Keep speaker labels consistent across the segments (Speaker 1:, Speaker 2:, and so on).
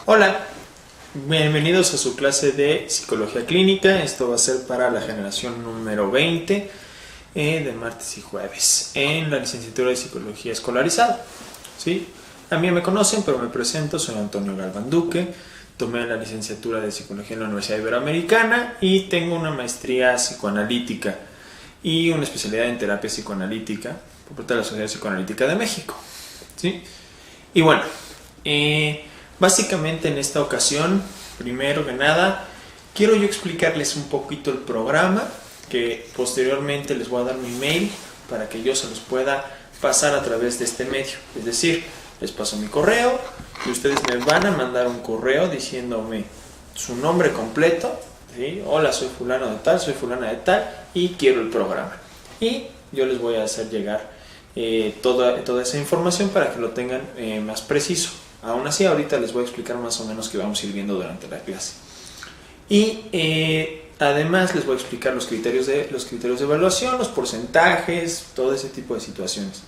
Speaker 1: Hola, bienvenidos a su clase de Psicología Clínica. Esto va a ser para la generación número 20 de martes y jueves en la licenciatura de Psicología Escolarizada. ¿Sí? A mí me conocen, pero me presento, soy Antonio Galván Duque. Tomé la licenciatura de Psicología en la Universidad Iberoamericana y tengo una maestría psicoanalítica y una especialidad en terapia psicoanalítica por parte de la Sociedad Psicoanalítica de México. ¿Sí? Y bueno, básicamente en esta ocasión, primero que nada, quiero yo explicarles un poquito el programa, que posteriormente les voy a dar mi mail para que yo se los pueda pasar a través de este medio. Es decir, les paso mi correo y ustedes me van a mandar un correo diciéndome su nombre completo, ¿sí? Hola, soy fulano de tal, soy fulana de tal y quiero el programa. Y yo les voy a hacer llegar toda esa información para que lo tengan más preciso. Aún así, ahorita les voy a explicar más o menos qué vamos a ir viendo durante la clase. Y además les voy a explicar los criterios de evaluación, los porcentajes, todo ese tipo de situaciones.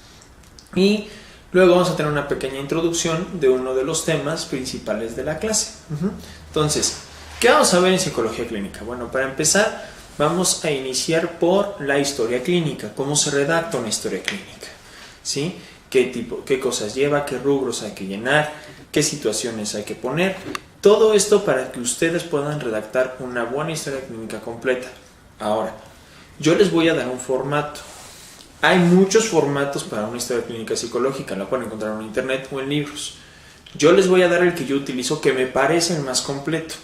Speaker 1: Y luego vamos a tener una pequeña introducción de uno de los temas principales de la clase. Entonces, ¿qué vamos a ver en psicología clínica? Bueno, para empezar, vamos a iniciar por la historia clínica, cómo se redacta una historia clínica, ¿sí? Qué cosas lleva, qué rubros hay que llenar, qué situaciones hay que poner. Todo esto para que ustedes puedan redactar una buena historia clínica completa. Ahora, yo les voy a dar un formato. Hay muchos formatos para una historia clínica psicológica, la pueden encontrar en internet o en libros. Yo les voy a dar el que yo utilizo, que me parece el más completo.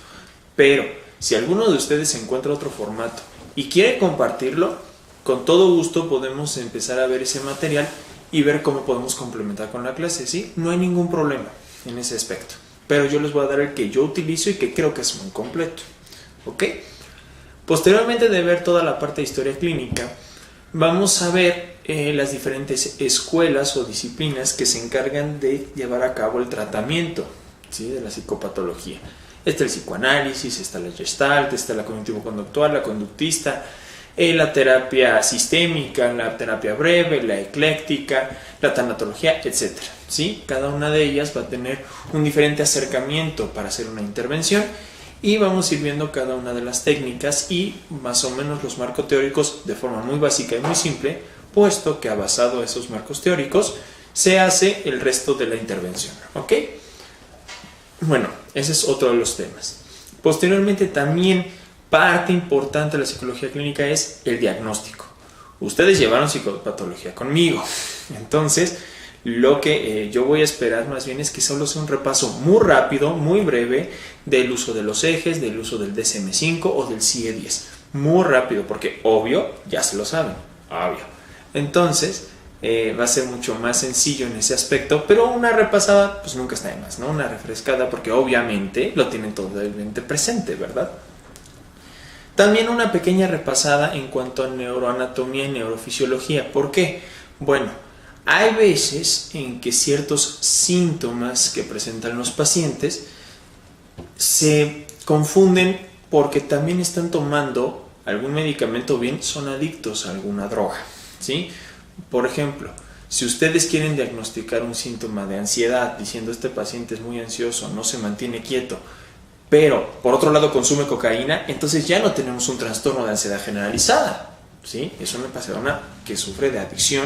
Speaker 1: Pero si alguno de ustedes encuentra otro formato y quiere compartirlo, con todo gusto podemos empezar a ver ese material y ver cómo podemos complementar con la clase, ¿sí? No hay ningún problema en ese aspecto. Pero yo les voy a dar el que yo utilizo y que creo que es muy completo, ¿ok? Posteriormente de ver toda la parte de historia clínica, vamos a ver las diferentes escuelas o disciplinas que se encargan de llevar a cabo el tratamiento, ¿sí? De la psicopatología. Está el psicoanálisis, está la gestalt, está la cognitivo-conductual, la conductista, la terapia sistémica, la terapia breve, la ecléctica, la tanatología, etc. ¿Sí? Cada una de ellas va a tener un diferente acercamiento para hacer una intervención y vamos a ir viendo cada una de las técnicas y más o menos los marcos teóricos de forma muy básica y muy simple, puesto que basado en esos marcos teóricos se hace el resto de la intervención, ¿ok? Bueno, ese es otro de los temas. Posteriormente también parte importante de la psicología clínica es el diagnóstico. Ustedes llevaron psicopatología conmigo, entonces lo que yo voy a esperar más bien es que solo sea un repaso muy rápido, muy breve del uso de los ejes, del uso del DSM-5 o del CIE-10. Muy rápido, porque obvio, ya se lo saben, obvio. Entonces va a ser mucho más sencillo en ese aspecto, pero una repasada pues nunca está de más, ¿no? Una refrescada, porque obviamente lo tienen totalmente presente, ¿verdad? También una pequeña repasada en cuanto a neuroanatomía y neurofisiología. ¿Por qué? Bueno, hay veces en que ciertos síntomas que presentan los pacientes se confunden porque también están tomando algún medicamento o bien son adictos a alguna droga, ¿sí? Por ejemplo, si ustedes quieren diagnosticar un síntoma de ansiedad diciendo este paciente es muy ansioso, no se mantiene quieto, pero por otro lado consume cocaína, entonces ya no tenemos un trastorno de ansiedad generalizada, ¿sí? Es una persona que sufre de adicción.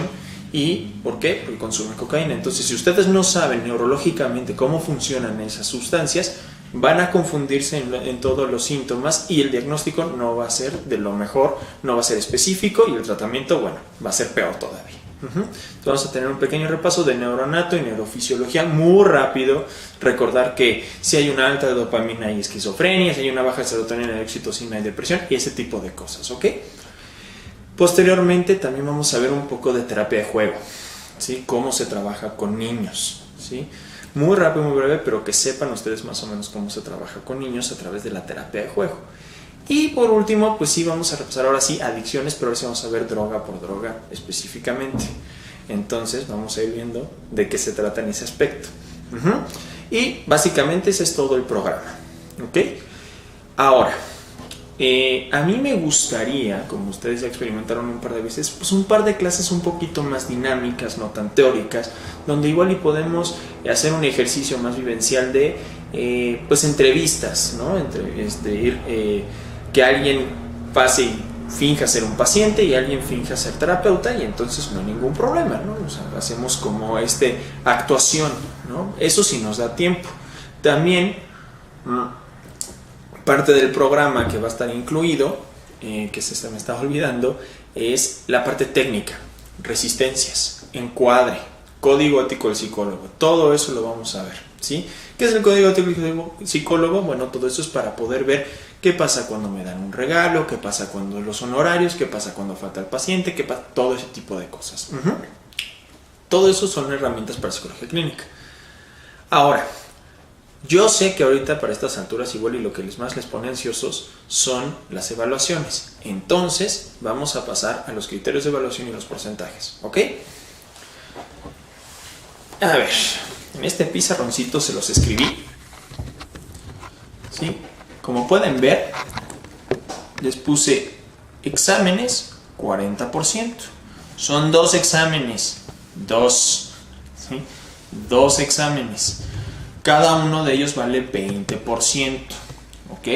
Speaker 1: ¿Y por qué? Porque consume cocaína. Entonces, si ustedes no saben neurológicamente cómo funcionan esas sustancias, van a confundirse en todos los síntomas y el diagnóstico no va a ser de lo mejor, no va a ser específico y el tratamiento, bueno, va a ser peor todavía. Entonces vamos a tener un pequeño repaso de neuroanato y neurofisiología muy rápido. Recordar que si hay una alta de dopamina y esquizofrenia, si hay una baja de serotonina y oxitocina y depresión y ese tipo de cosas, ¿ok? Posteriormente también vamos a ver un poco de terapia de juego, ¿sí? Cómo se trabaja con niños, ¿sí? Muy rápido, muy breve, pero que sepan ustedes más o menos cómo se trabaja con niños a través de la terapia de juego. Y por último, pues sí, vamos a repasar ahora sí adicciones, pero ahora sí vamos a ver droga por droga específicamente. Entonces vamos a ir viendo de qué se trata en ese aspecto. Y básicamente ese es todo el programa, ¿ok? Ahora, a mí me gustaría, como ustedes ya experimentaron un par de veces, pues un par de clases un poquito más dinámicas, no tan teóricas, donde igual y podemos hacer un ejercicio más vivencial de pues entrevistas, ¿no? Que alguien pase y finja ser un paciente y alguien finja ser terapeuta, y entonces no hay ningún problema, ¿no? O sea, hacemos como actuación, ¿no? Eso sí nos da tiempo. También parte del programa que va a estar incluido, que se me estaba olvidando, es la parte técnica, resistencias, encuadre, código ético del psicólogo. Todo eso lo vamos a ver, ¿sí? ¿Qué es el código ético del psicólogo? Bueno, todo eso es para poder ver qué pasa cuando me dan un regalo, qué pasa cuando los honorarios, qué pasa cuando falta el paciente, todo ese tipo de cosas. Todo eso son herramientas para psicología clínica. Ahora, yo sé que ahorita para estas alturas igual y lo que más les pone ansiosos son las evaluaciones. Entonces vamos a pasar a los criterios de evaluación y los porcentajes, ¿ok? A ver, en este pizarroncito se los escribí, ¿sí? Como pueden ver, les puse exámenes 40%. Son 2 exámenes, 2, ¿sí? 2 exámenes. Cada uno de ellos vale 20%, ¿ok?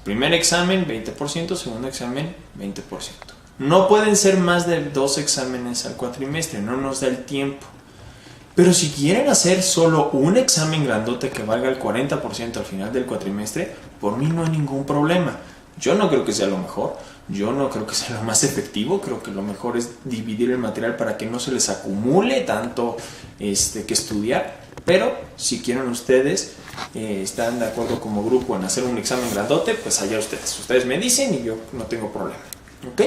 Speaker 1: Primer examen 20%, segundo examen 20%. No pueden ser más de 2 exámenes al cuatrimestre, no nos da el tiempo. Pero si quieren hacer solo un examen grandote que valga el 40% al final del cuatrimestre, por mí no hay ningún problema. Yo no creo que sea lo mejor, yo no creo que sea lo más efectivo, creo que lo mejor es dividir el material para que no se les acumule tanto que estudiar. Pero si quieren ustedes, están de acuerdo como grupo en hacer un examen grandote, pues allá ustedes. Ustedes me dicen y yo no tengo problema, ¿ok?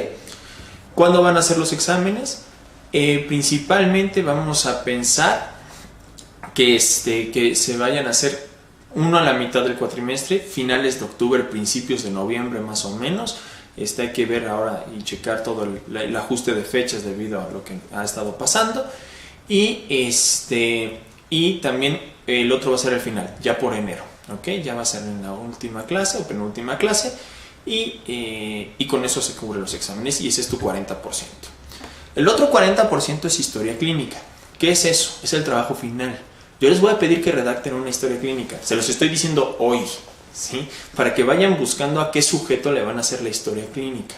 Speaker 1: ¿Cuándo van a hacer los exámenes? Principalmente vamos a pensar que se vayan a hacer uno a la mitad del cuatrimestre, finales de octubre, principios de noviembre más o menos. Hay que ver ahora y checar todo el ajuste de fechas debido a lo que ha estado pasando. Y también el otro va a ser el final, ya por enero, ¿ok? Ya va a ser en la última clase o penúltima clase y con eso se cubren los exámenes y ese es tu 40%. El otro 40% es historia clínica. ¿Qué es eso? Es el trabajo final. Yo les voy a pedir que redacten una historia clínica. Se los estoy diciendo hoy, ¿sí? Para que vayan buscando a qué sujeto le van a hacer la historia clínica,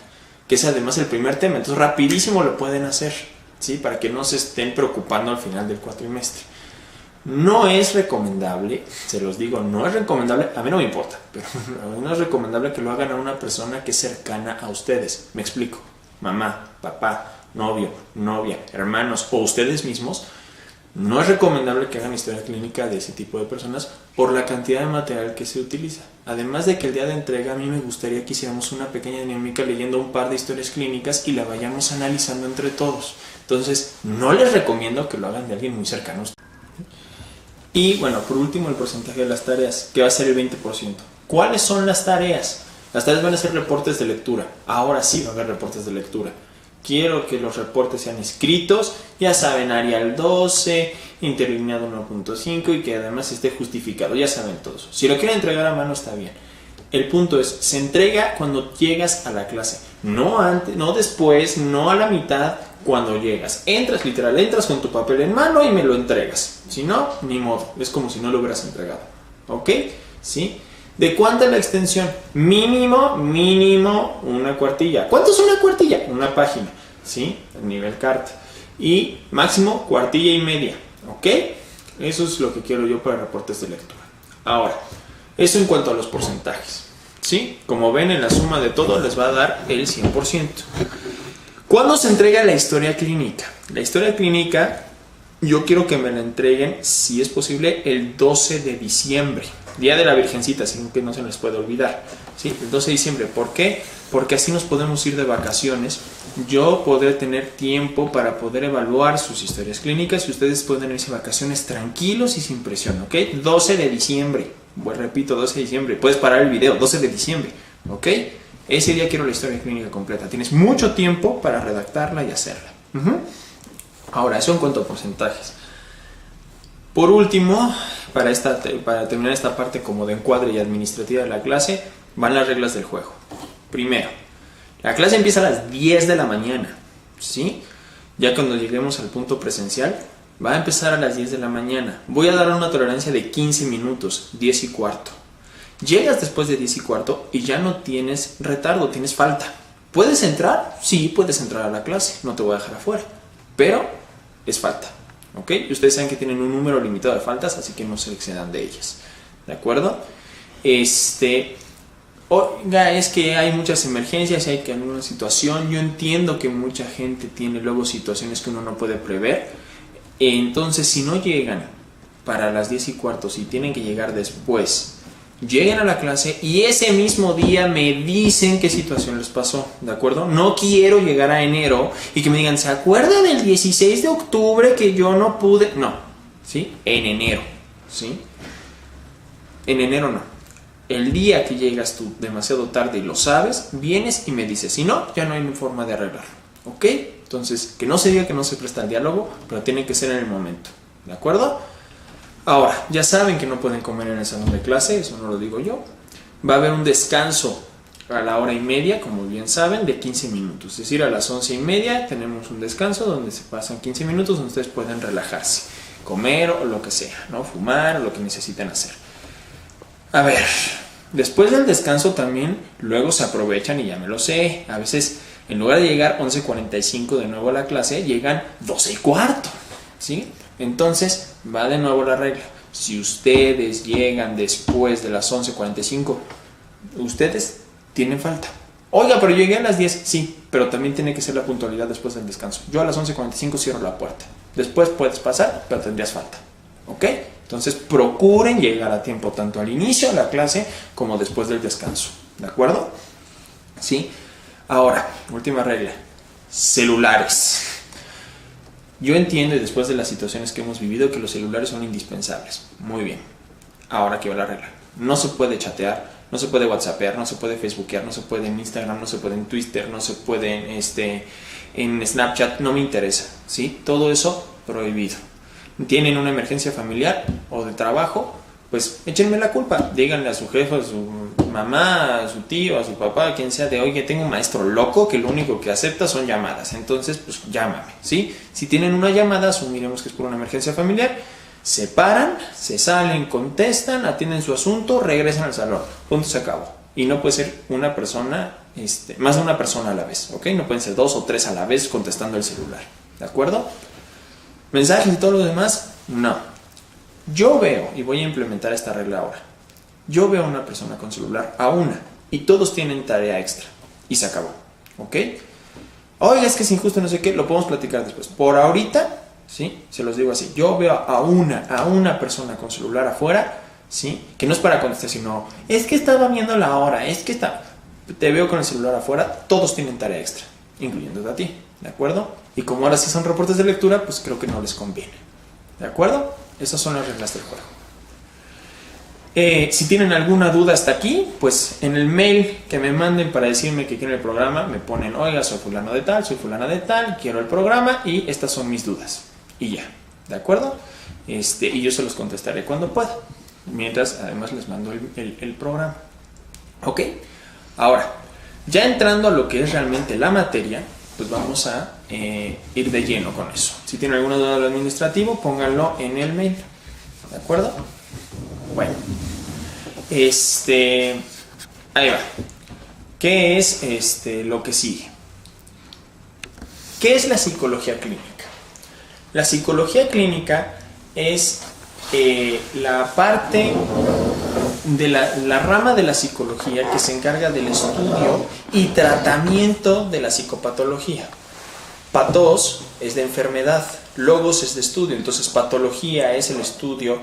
Speaker 1: que es además el primer tema. Entonces rapidísimo lo pueden hacer, ¿sí? Para que no se estén preocupando al final del cuatrimestre. No es recomendable, se los digo, no es recomendable, a mí no me importa, pero no es recomendable que lo hagan a una persona que es cercana a ustedes. Me explico. Mamá, papá, novio, novia, hermanos o ustedes mismos. No es recomendable que hagan historia clínica de ese tipo de personas por la cantidad de material que se utiliza. Además de que el día de entrega a mí me gustaría que hiciéramos una pequeña dinámica leyendo un par de historias clínicas y la vayamos analizando entre todos. Entonces, no les recomiendo que lo hagan de alguien muy cercano. Y bueno, por último el porcentaje de las tareas, que va a ser el 20%. ¿Cuáles son las tareas? Las tareas van a ser reportes de lectura. Ahora sí va a haber reportes de lectura. Quiero que los reportes sean escritos, ya saben, Arial 12, interlineado 1.5 y que además esté justificado, ya saben todo eso. Si lo quieren entregar a mano está bien. El punto es, se entrega cuando llegas a la clase, no antes, no después, no a la mitad, cuando llegas. Entras literal, entras con tu papel en mano y me lo entregas. Si no, ni modo, es como si no lo hubieras entregado. ¿Ok? ¿Sí? ¿De cuánta es la extensión? Mínimo una cuartilla. ¿Cuánto es una cuartilla? Una página, ¿sí? El nivel carta. Y máximo cuartilla y media, ¿ok? Eso es lo que quiero yo para reportes de lectura. Ahora, eso en cuanto a los porcentajes, ¿sí? Como ven, en la suma de todo les va a dar el 100%. ¿Cuándo se entrega la historia clínica? La historia clínica yo quiero que me la entreguen, si es posible, el 12 de diciembre. Día de la Virgencita, así que no se les puede olvidar, ¿sí? El 12 de diciembre. ¿Por qué? Porque así nos podemos ir de vacaciones. Yo podré tener tiempo para poder evaluar sus historias clínicas y ustedes pueden irse de vacaciones tranquilos y sin presión, ¿ok? 12 de diciembre. Bueno, repito, 12 de diciembre. Puedes parar el video, 12 de diciembre, ¿ok? Ese día quiero la historia clínica completa. Tienes mucho tiempo para redactarla y hacerla. Ahora, eso en cuanto a porcentajes. Por último, para terminar esta parte como de encuadre y administrativa de la clase, van las reglas del juego. Primero, la clase empieza a las 10 de la mañana, ¿sí? Ya cuando lleguemos al punto presencial, Va a empezar a las 10 de la mañana. Voy a dar una tolerancia de 15 minutos, 10 y cuarto. Llegas después de 10 y cuarto y ya no tienes retardo, tienes falta. ¿Puedes entrar? Sí, puedes entrar a la clase, no te voy a dejar afuera. Pero es falta, ¿ok? Y ustedes saben que tienen un número limitado de faltas, así que no se excedan de ellas, ¿de acuerdo? Oiga, es que hay muchas emergencias, hay que alguna situación. Yo entiendo que mucha gente tiene luego situaciones que uno no puede prever. Entonces, si no llegan para las 10 y cuarto, si tienen que llegar después, lleguen a la clase y ese mismo día me dicen qué situación les pasó, ¿de acuerdo? No quiero llegar a enero y que me digan, ¿se acuerda del 16 de octubre que yo no pude? No, ¿sí? En enero, ¿sí? En enero no. El día que llegas tú demasiado tarde y lo sabes, vienes y me dices, si no, ya no hay forma de arreglarlo, ¿ok? Entonces, que no se diga que no se presta el diálogo, pero tiene que ser en el momento, ¿de acuerdo? Ahora, ya saben que no pueden comer en el salón de clase, eso no lo digo yo. Va a haber un descanso a la 1:30, como bien saben, de 15 minutos. Es decir, a las 11:30 tenemos un descanso donde se pasan 15 minutos donde ustedes pueden relajarse, comer o lo que sea, ¿no? Fumar o lo que necesiten hacer. A ver, después del descanso también luego se aprovechan y ya me lo sé. A veces, en lugar de llegar 11:45 de nuevo a la clase, llegan 12 y cuarto, ¿sí? Entonces, va de nuevo la regla. Si ustedes llegan después de las 11:45, ustedes tienen falta. Oiga, pero llegué a las 10. Sí, pero también tiene que ser la puntualidad después del descanso. Yo a las 11:45 cierro la puerta. Después puedes pasar, pero tendrías falta, ¿ok? Entonces, procuren llegar a tiempo tanto al inicio de la clase como después del descanso, ¿de acuerdo? ¿Sí? Ahora, última regla. Celulares. Yo entiendo, y después de las situaciones que hemos vivido, que los celulares son indispensables. Muy bien. Ahora aquí va la regla. No se puede chatear, no se puede whatsappear, no se puede facebookear, no se puede en Instagram, no se puede en Twitter, no se puede en Snapchat, no me interesa, ¿sí? Todo eso prohibido. Tienen una emergencia familiar o de trabajo, pues échenme la culpa. Díganle a su jefe, a su mamá, a su tío, a su papá, a quien sea, de oye, tengo un maestro loco que lo único que acepta son llamadas. Entonces, pues llámame, ¿sí? Si tienen una llamada, asumiremos que es por una emergencia familiar. Se paran, se salen, contestan, atienden su asunto, regresan al salón. Punto, se acabó. Y no puede ser una persona, más de una persona a la vez, ¿ok? No pueden ser 2 o 3 a la vez contestando el celular, ¿de acuerdo? ¿Mensajes y todo lo demás? No. Yo veo, y voy a implementar esta regla ahora, yo veo a una persona con celular, a una, y todos tienen tarea extra, y se acabó, ¿ok? Oiga, es que es injusto, no sé qué, lo podemos platicar después. Por ahorita, ¿sí? Se los digo así, yo veo a una persona con celular afuera, ¿sí? Que no es para contestar, sino, es que estaba viendo la hora, es que está... Te veo con el celular afuera, todos tienen tarea extra, incluyéndote a ti, ¿de acuerdo? Y como ahora sí son reportes de lectura, pues creo que no les conviene, ¿de acuerdo? Esas son las reglas del juego. Si tienen alguna duda hasta aquí, pues en el mail que me manden para decirme que quieren el programa, me ponen, oiga, soy fulano de tal, soy fulana de tal, quiero el programa y estas son mis dudas. Y ya, ¿de acuerdo? Y yo se los contestaré cuando pueda. Mientras, además, les mando el programa. ¿Ok? Ahora, ya entrando a lo que es realmente la materia, pues vamos a ir de lleno con eso. Si tienen alguna duda de lo administrativo, pónganlo en el mail. ¿De acuerdo? Bueno. Ahí va. ¿Qué es lo que sigue? ¿Qué es la psicología clínica? La psicología clínica es la parte de la rama de la psicología que se encarga del estudio y tratamiento de la psicopatología. Patos es de enfermedad, logos es de estudio, entonces patología es el estudio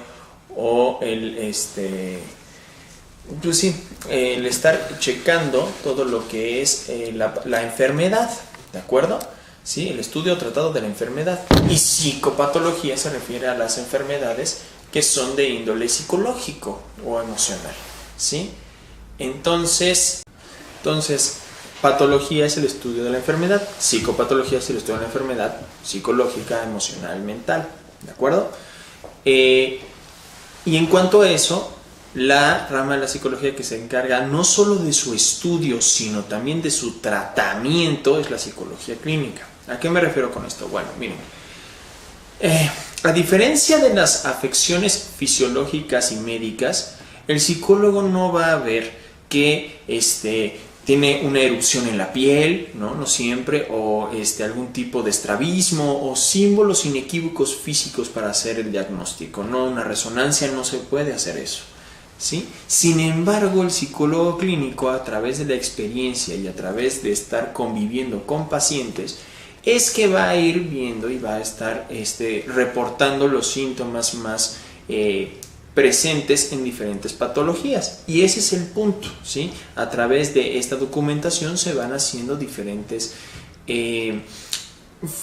Speaker 1: o pues sí, el estar checando todo lo que es la enfermedad, ¿de acuerdo? Sí, el estudio tratado de la enfermedad. Y psicopatología se refiere a las enfermedades que son de índole psicológico o emocional, ¿sí? Entonces, patología es el estudio de la enfermedad, psicopatología es el estudio de la enfermedad psicológica, emocional, mental, ¿de acuerdo? Y en cuanto a eso, la rama de la psicología que se encarga no solo de su estudio, sino también de su tratamiento es la psicología clínica. ¿A qué me refiero con esto? Bueno, miren, A diferencia de las afecciones fisiológicas y médicas, el psicólogo no va a ver que tiene una erupción en la piel, no siempre, o algún tipo de estrabismo o símbolos inequívocos físicos para hacer el diagnóstico. No, una resonancia no se puede hacer eso, ¿sí? Sin embargo, el psicólogo clínico, a través de la experiencia y a través de estar conviviendo con pacientes, es que va a ir viendo y va a estar reportando los síntomas más presentes en diferentes patologías, y ese es el punto, ¿sí? A través de esta documentación se van haciendo diferentes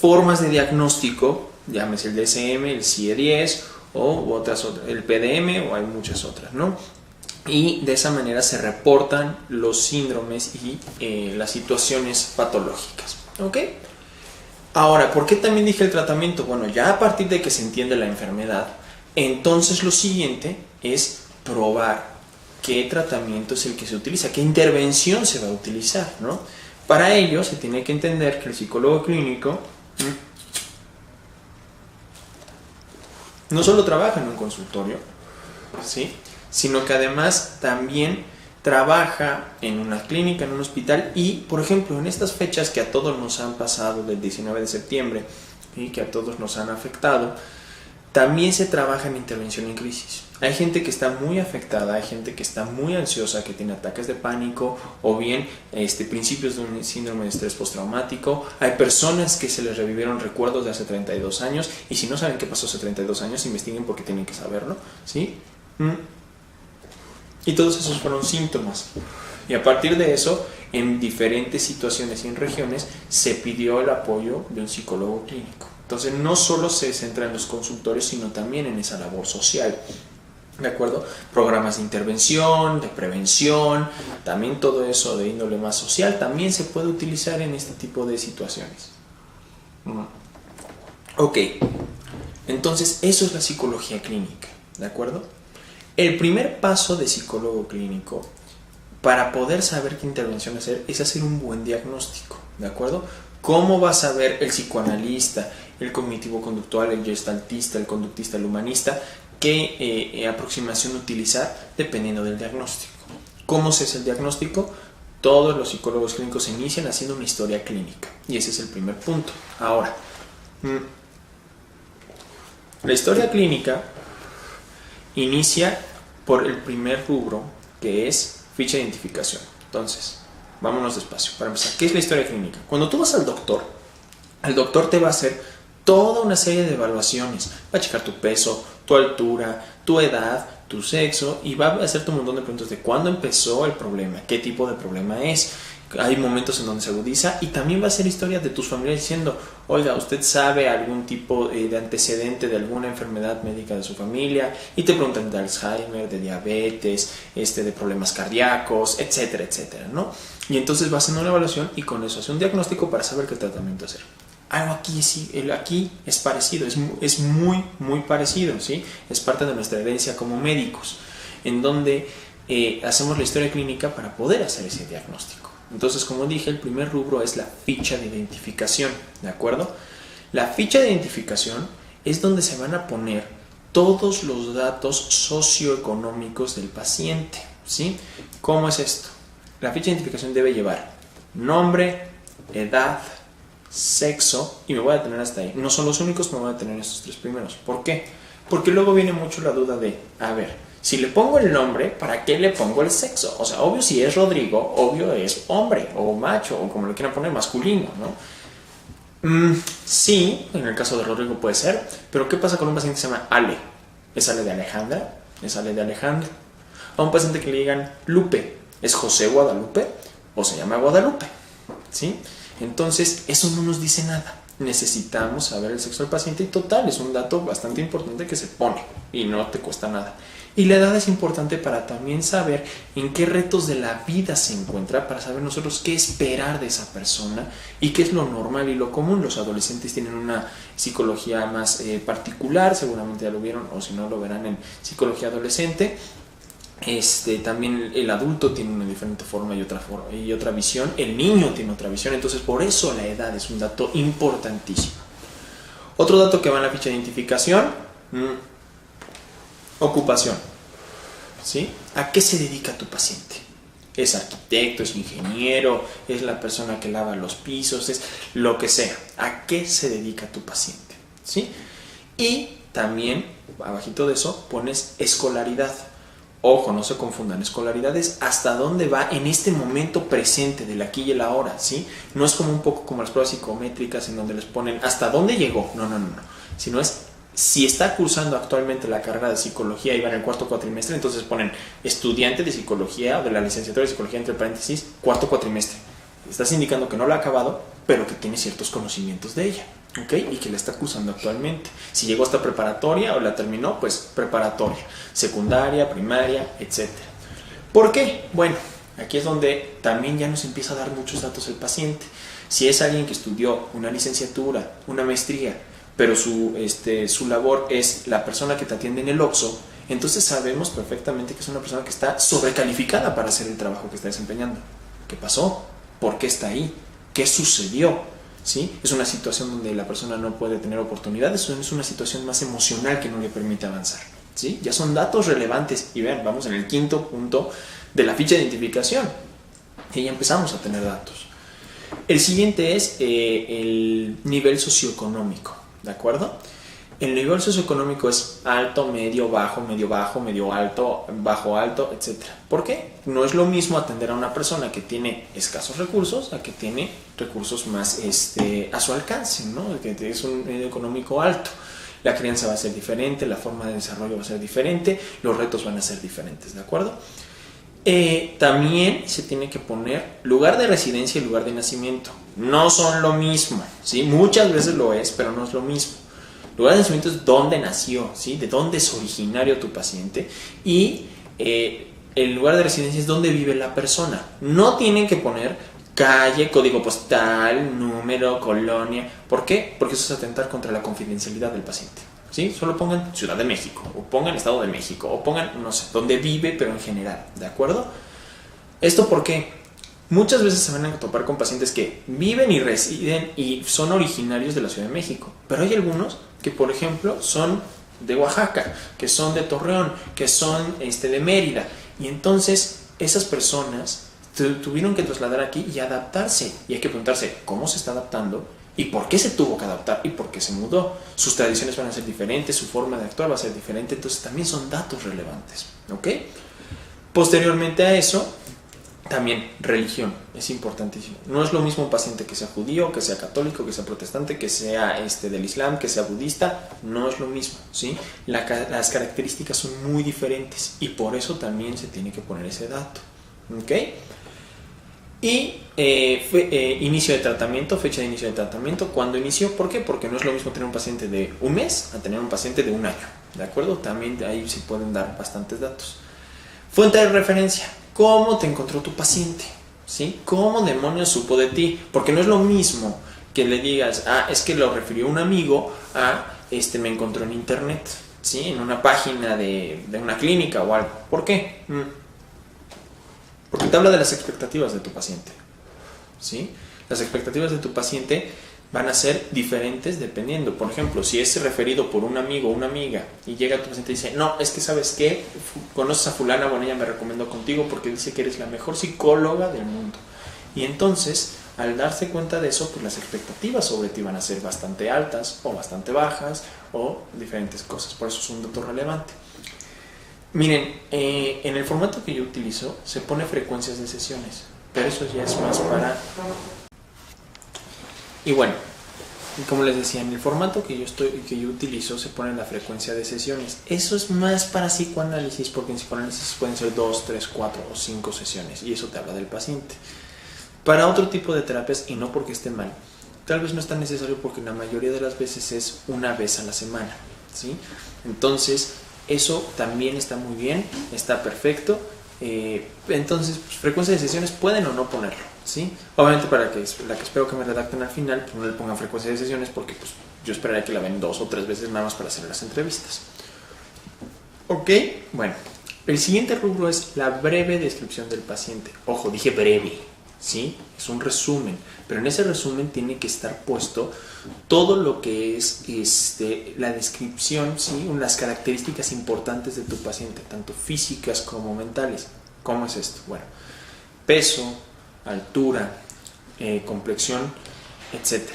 Speaker 1: formas de diagnóstico, llámese el DSM, el CIE-10 o otras, el PDM, o hay muchas otras, ¿no? Y de esa manera se reportan los síndromes y las situaciones patológicas, ¿ok? Ahora, ¿por qué también dije el tratamiento? Bueno, ya a partir de que se entiende la enfermedad, entonces lo siguiente es probar qué tratamiento es el que se utiliza, qué intervención se va a utilizar, ¿no? Para ello se tiene que entender que el psicólogo clínico no solo trabaja en un consultorio, ¿sí?, sino que además también trabaja en una clínica, en un hospital, y, por ejemplo, en estas fechas que a todos nos han pasado del 19 de septiembre y que a todos nos han afectado, también se trabaja en intervención en crisis. Hay gente que está muy afectada, hay gente que está muy ansiosa, que tiene ataques de pánico o bien principios de un síndrome de estrés postraumático. Hay personas que se les revivieron recuerdos de hace 32 años y si no saben qué pasó hace 32 años, investiguen porque tienen que saberlo, ¿sí? Y todos esos fueron síntomas. Y a partir de eso, en diferentes situaciones y en regiones, se pidió el apoyo de un psicólogo clínico. Entonces, no solo se centra en los consultorios, sino también en esa labor social, ¿de acuerdo? Programas de intervención, de prevención, también todo eso de índole más social, también se puede utilizar en este tipo de situaciones. Ok, entonces eso es la psicología clínica, ¿de acuerdo? El primer paso de psicólogo clínico para poder saber qué intervención hacer es hacer un buen diagnóstico, ¿de acuerdo? ¿Cómo va a saber el psicoanalista, el cognitivo-conductual, el gestaltista, el conductista, el humanista, qué aproximación utilizar dependiendo del diagnóstico? ¿Cómo se hace el diagnóstico? Todos los psicólogos clínicos se inician haciendo una historia clínica y ese es el primer punto. Ahora, la historia clínica inicia por el primer rubro, que es ficha de identificación. Entonces, vámonos despacio. Para empezar, ¿qué es la historia clínica? Cuando tú vas al doctor te va a hacer toda una serie de evaluaciones. Va a checar tu peso, tu altura, tu edad, tu sexo y va a hacerte un montón de preguntas de cuándo empezó el problema, qué tipo de problema es. Hay momentos en donde se agudiza y también va a hacer historias de tus familiares diciendo, oiga, ¿usted sabe algún tipo de antecedente de alguna enfermedad médica de su familia? Y te preguntan de Alzheimer, de diabetes, de problemas cardíacos, etcétera, etcétera, ¿no? Y entonces va haciendo una evaluación y con eso hace un diagnóstico para saber qué tratamiento hacer. Algo aquí sí, aquí es parecido, es muy, muy parecido, ¿sí? Es parte de nuestra herencia como médicos, en donde hacemos la historia clínica para poder hacer ese diagnóstico. Entonces, como dije, el primer rubro es la ficha de identificación, ¿de acuerdo? La ficha de identificación es donde se van a poner todos los datos socioeconómicos del paciente, ¿sí? ¿Cómo es esto? La ficha de identificación debe llevar nombre, edad, sexo, y me voy a detener hasta ahí. No son los únicos, me voy a detener en estos tres primeros. ¿Por qué? Porque luego viene mucho la duda de, a ver, si le pongo el nombre, ¿para qué le pongo el sexo? O sea, obvio si es Rodrigo, obvio es hombre o macho o como le quieran poner, masculino, ¿no? Sí, en el caso de Rodrigo puede ser, pero ¿qué pasa con un paciente que se llama Ale? ¿Es Ale de Alejandra? ¿Es Ale de Alejandro? A un paciente que le digan Lupe, ¿es José Guadalupe o se llama Guadalupe? ¿Sí? Entonces, eso no nos dice nada. Necesitamos saber el sexo del paciente y total, es un dato bastante importante que se pone y no te cuesta nada. Y la edad es importante para también saber en qué retos de la vida se encuentra, para saber nosotros qué esperar de esa persona y qué es lo normal y lo común. Los adolescentes tienen una psicología más particular, seguramente ya lo vieron o si no lo verán en psicología adolescente. También el adulto tiene una diferente forma y otra visión, el niño tiene otra visión, entonces por eso la edad es un dato importantísimo. Otro dato que va en la ficha de identificación, ocupación, ¿sí? ¿A qué se dedica tu paciente? ¿Es arquitecto, es ingeniero, es la persona que lava los pisos, es lo que sea? ¿A qué se dedica tu paciente? ¿Sí? Y también, abajito de eso, pones escolaridad. Ojo, no se confundan, escolaridad es hasta dónde va en este momento presente del aquí y el ahora, ¿sí? No es como un poco como las pruebas psicométricas en donde les ponen hasta dónde llegó, no, sino es si está cursando actualmente la carrera de psicología y va en el cuarto cuatrimestre, entonces ponen estudiante de psicología o de la licenciatura de psicología entre paréntesis, cuarto cuatrimestre. Estás indicando que no la ha acabado, pero que tiene ciertos conocimientos de ella, ¿ok? Y que la está cursando actualmente. Si llegó hasta preparatoria o la terminó, pues preparatoria, secundaria, primaria, etc. ¿Por qué? Bueno, aquí es donde también ya nos empieza a dar muchos datos el paciente. Si es alguien que estudió una licenciatura, una maestría, pero su labor es la persona que te atiende en el OXXO, entonces sabemos perfectamente que es una persona que está sobrecalificada para hacer el trabajo que está desempeñando. ¿Qué pasó? ¿Por qué está ahí? ¿Qué sucedió? ¿Sí? Es una situación donde la persona no puede tener oportunidades, o es una situación más emocional que no le permite avanzar, ¿sí? Ya son datos relevantes. Y vean, vamos en el quinto punto de la ficha de identificación, y ya empezamos a tener datos. El siguiente es el nivel socioeconómico, ¿de acuerdo? El nivel socioeconómico es alto, medio, bajo, medio alto, bajo alto, etc. ¿Por qué? No es lo mismo atender a una persona que tiene escasos recursos a que tiene recursos más a su alcance, ¿no? Que es un nivel económico alto. La crianza va a ser diferente, la forma de desarrollo va a ser diferente, los retos van a ser diferentes, ¿de acuerdo? También se tiene que poner lugar de residencia y lugar de nacimiento. No son lo mismo, ¿sí? Muchas veces lo es, pero no es lo mismo. Lugar de nacimiento es dónde nació, ¿sí? De dónde es originario tu paciente. Y el lugar de residencia es dónde vive la persona. No tienen que poner calle, código postal, número, colonia. ¿Por qué? Porque eso es atentar contra la confidencialidad del paciente, ¿sí? Solo pongan Ciudad de México, o pongan Estado de México, o pongan, no sé, dónde vive, pero en general, ¿de acuerdo? ¿Esto por qué? Muchas veces se van a topar con pacientes que viven y residen y son originarios de la Ciudad de México, pero hay algunos que, por ejemplo, son de Oaxaca, que son de Torreón, que son de Mérida, y entonces esas personas tuvieron que trasladar aquí y adaptarse, y hay que preguntarse cómo se está adaptando y por qué se tuvo que adaptar y por qué se mudó. Sus tradiciones van a ser diferentes, su forma de actuar va a ser diferente, entonces también son datos relevantes, ¿ok? Posteriormente a eso, también religión, es importantísimo. No es lo mismo un paciente que sea judío, que sea católico, que sea protestante, que sea del Islam, que sea budista, no es lo mismo, ¿sí? Las características son muy diferentes y por eso también se tiene que poner ese dato, ¿ok? Y inicio de tratamiento, fecha de inicio de tratamiento, ¿cuándo inició? ¿Por qué? Porque no es lo mismo tener un paciente de un mes a tener un paciente de un año, ¿de acuerdo? También ahí se pueden dar bastantes datos. Fuente de referencia, ¿cómo te encontró tu paciente? ¿Sí? ¿Cómo demonios supo de ti? Porque no es lo mismo que le digas, es que lo refirió un amigo me encontró en internet, ¿sí? En una página de una clínica o algo. ¿Por qué? Porque te habla de las expectativas de tu paciente, ¿sí? Las expectativas de tu paciente van a ser diferentes dependiendo. Por ejemplo, si es referido por un amigo o una amiga y llega tu paciente y dice, no, es que ¿sabes qué? Conoces a fulana, bueno, ella me recomendó contigo porque dice que eres la mejor psicóloga del mundo. Y entonces, al darse cuenta de eso, pues las expectativas sobre ti van a ser bastante altas o bastante bajas o diferentes cosas. Por eso es un dato relevante. Miren, en el formato que yo utilizo se pone frecuencias de sesiones, pero eso ya es más para... Y bueno, como les decía, en el formato que yo utilizo se pone la frecuencia de sesiones. Eso es más para psicoanálisis, porque en psicoanálisis pueden ser 2, 3, 4 o 5 sesiones y eso te habla del paciente. Para otro tipo de terapias, y no porque esté mal, tal vez no es tan necesario porque la mayoría de las veces es una vez a la semana, ¿sí? Entonces, eso también está muy bien, está perfecto. Entonces, pues, frecuencia de sesiones pueden o no ponerlo, ¿sí? Obviamente para que la que espero que me redacten al final, pues no le pongan frecuencia de sesiones porque pues, yo esperaría que la ven 2 o 3 veces nada más para hacer las entrevistas. Ok, bueno. El siguiente rubro es la breve descripción del paciente. Ojo, dije breve, ¿sí? Es un resumen, pero en ese resumen tiene que estar puesto todo lo que es la descripción, ¿sí? Las características importantes de tu paciente, tanto físicas como mentales. ¿Cómo es esto? Bueno, peso, altura, complexión, etc.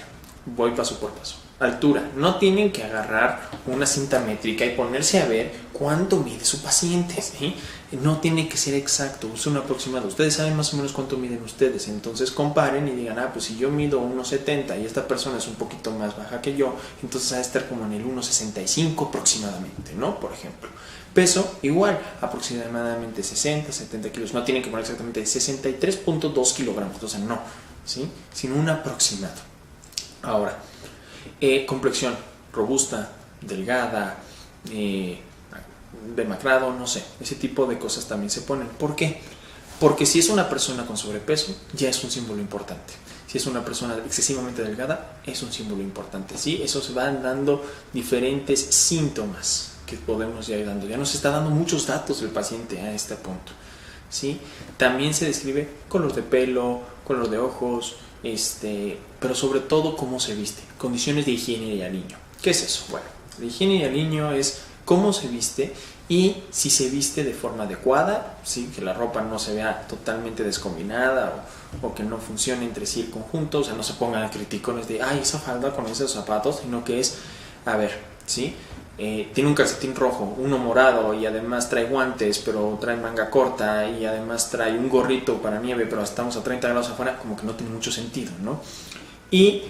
Speaker 1: Voy paso por paso. Altura. No tienen que agarrar una cinta métrica y ponerse a ver cuánto mide su paciente, ¿sí? No tiene que ser exacto, es un aproximado. Ustedes saben más o menos cuánto miden ustedes, entonces comparen y digan, pues si yo mido 1,70 y esta persona es un poquito más baja que yo, entonces va a estar como en el 1,65 aproximadamente, ¿no? Por ejemplo. Peso, igual, aproximadamente 60, 70 kilos. No tienen que poner exactamente 63.2 kilogramos, o sea, no, ¿sí? Sino un aproximado. Ahora, complexión, robusta, delgada, demacrado, no sé, ese tipo de cosas también se ponen. ¿Por qué? Porque si es una persona con sobrepeso, ya es un símbolo importante. Si es una persona excesivamente delgada, es un símbolo importante, ¿sí? Eso se van dando diferentes síntomas que podemos ya ir dando. Ya nos está dando muchos datos el paciente a este punto, ¿sí? También se describe color de pelo, color de ojos, pero sobre todo cómo se viste, condiciones de higiene y aliño. ¿Qué es eso? Bueno, la higiene y aliño es cómo se viste y si se viste de forma adecuada, ¿sí? Que la ropa no se vea totalmente descombinada o que no funcione entre sí el conjunto, o sea, no se pongan criticones de, esa falda con esos zapatos, sino que es, a ver, ¿sí? Tiene un calcetín rojo, uno morado y además trae guantes, pero trae manga corta y además trae un gorrito para nieve, pero estamos a 30 grados afuera, como que no tiene mucho sentido, ¿no? Y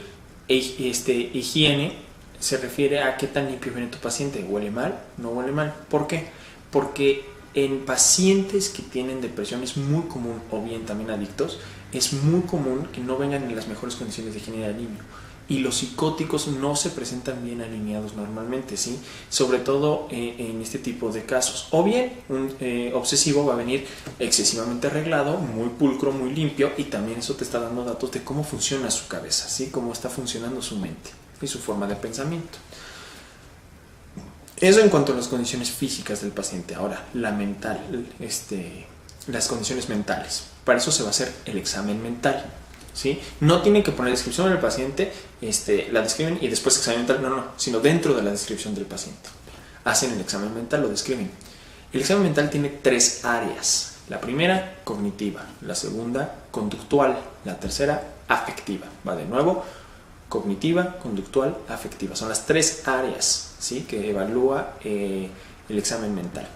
Speaker 1: higiene se refiere a qué tan limpio viene tu paciente. ¿Huele mal? ¿No huele mal? ¿Por qué? Porque en pacientes que tienen depresión es muy común, o bien también adictos, es muy común que no vengan en las mejores condiciones de higiene de aliño. Y los psicóticos no se presentan bien alineados normalmente, ¿sí? Sobre todo en este tipo de casos. O bien un obsesivo va a venir excesivamente arreglado, muy pulcro, muy limpio, y también eso te está dando datos de cómo funciona su cabeza, ¿sí? Cómo está funcionando su mente y su forma de pensamiento. Eso en cuanto a las condiciones físicas del paciente. Ahora, la mental, las condiciones mentales. Para eso se va a hacer el examen mental, ¿sí? No tienen que poner descripción del paciente, la describen y después examen mental, no, sino dentro de la descripción del paciente. Hacen el examen mental, lo describen. El examen mental tiene 3 áreas. La primera, cognitiva. La segunda, conductual. La tercera, afectiva. Va de nuevo, cognitiva, conductual, afectiva. Son las 3 áreas, ¿sí? Que evalúa el examen mental.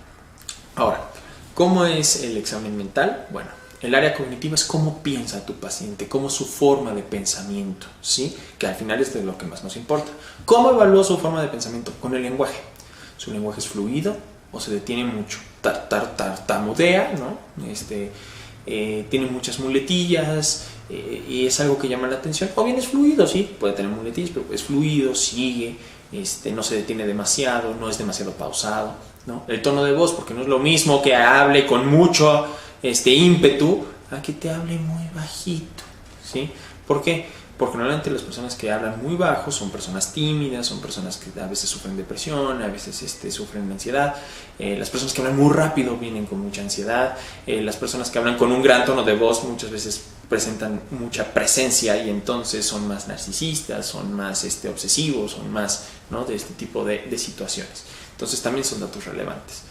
Speaker 1: Ahora, ¿cómo es el examen mental? Bueno, el área cognitiva es cómo piensa tu paciente, cómo es su forma de pensamiento, ¿sí? Que al final es de lo que más nos importa. ¿Cómo evalúa su forma de pensamiento? Con el lenguaje. ¿Su lenguaje es fluido o se detiene mucho? Tartamudea, ¿no? Tiene muchas muletillas y es algo que llama la atención. O bien es fluido, sí, puede tener muletillas, pero es fluido, sigue, no se detiene demasiado, no es demasiado pausado, ¿no? El tono de voz, porque no es lo mismo que hable con mucho ímpetu a que te hable muy bajito, ¿sí? ¿Por qué? Porque normalmente las personas que hablan muy bajo son personas tímidas, son personas que a veces sufren depresión, a veces sufren ansiedad. Las personas que hablan muy rápido vienen con mucha ansiedad. Las personas que hablan con un gran tono de voz muchas veces presentan mucha presencia y entonces son más narcisistas, son más obsesivos, son más, ¿no? De este tipo de situaciones. Entonces también son datos relevantes.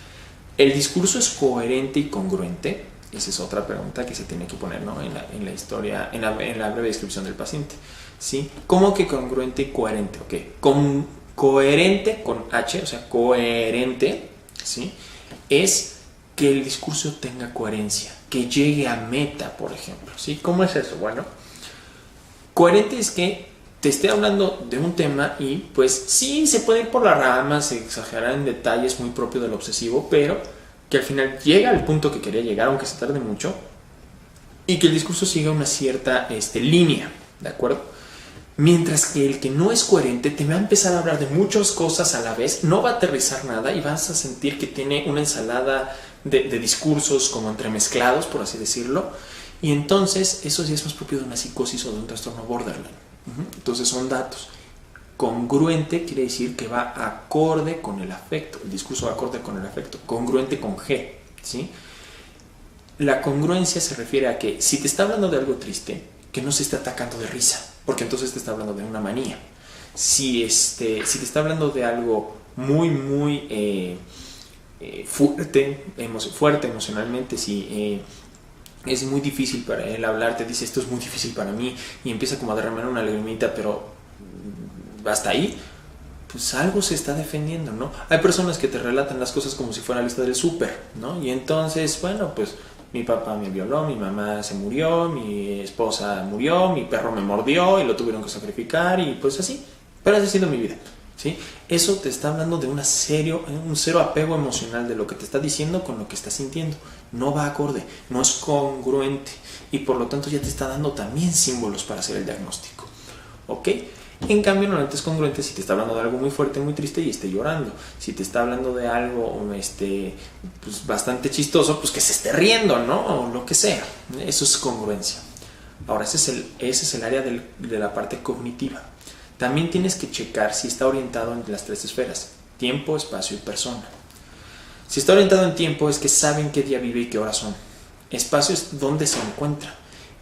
Speaker 1: ¿El discurso es coherente y congruente? Esa es otra pregunta que se tiene que poner, ¿no? en la historia, en la breve descripción del paciente, ¿sí? ¿Cómo que congruente y coherente? Ok, coherente con H, o sea, coherente, ¿sí? Es que el discurso tenga coherencia, que llegue a meta, por ejemplo, ¿sí? ¿Cómo es eso? Bueno, coherente es que te esté hablando de un tema y pues sí, se puede ir por las ramas, se exagerar en detalles muy propio del obsesivo, pero que al final llega al punto que quería llegar, aunque se tarde mucho, y que el discurso siga una cierta línea, ¿de acuerdo? Mientras que el que no es coherente te va a empezar a hablar de muchas cosas a la vez, no va a aterrizar nada y vas a sentir que tiene una ensalada de discursos como entremezclados, por así decirlo, y entonces eso ya es más propio de una psicosis o de un trastorno borderline. Entonces son datos. Congruente quiere decir que va acorde con el afecto, el discurso va acorde con el afecto, congruente con G, ¿sí? La congruencia se refiere a que si te está hablando de algo triste, que no se esté atacando de risa, porque entonces te está hablando de una manía. Si te está hablando de algo muy fuerte emocionalmente, si es muy difícil para él hablar, te dice esto es muy difícil para mí y empieza como a derramar una lagrimita, pero hasta ahí, pues algo se está defendiendo, ¿no? Hay personas que te relatan las cosas como si fuera la lista del súper, ¿no? Y entonces, bueno, pues mi papá me violó, mi mamá se murió, mi esposa murió, mi perro me mordió y lo tuvieron que sacrificar y pues así, pero esa ha sido mi vida, ¿sí? Eso te está hablando de un cero apego emocional de lo que te está diciendo con lo que estás sintiendo. No va acorde, no es congruente y por lo tanto ya te está dando también símbolos para hacer el diagnóstico, ¿ok? En cambio, normalmente es congruente si te está hablando de algo muy fuerte, muy triste y esté llorando. Si te está hablando de algo pues bastante chistoso, pues que se esté riendo, ¿no? O lo que sea. Eso es congruencia. Ahora, ese es el área de la parte cognitiva. También tienes que checar si está orientado en las 3 esferas: tiempo, espacio y persona. Si está orientado en tiempo, es que saben qué día vive y qué horas son. Espacio es dónde se encuentra.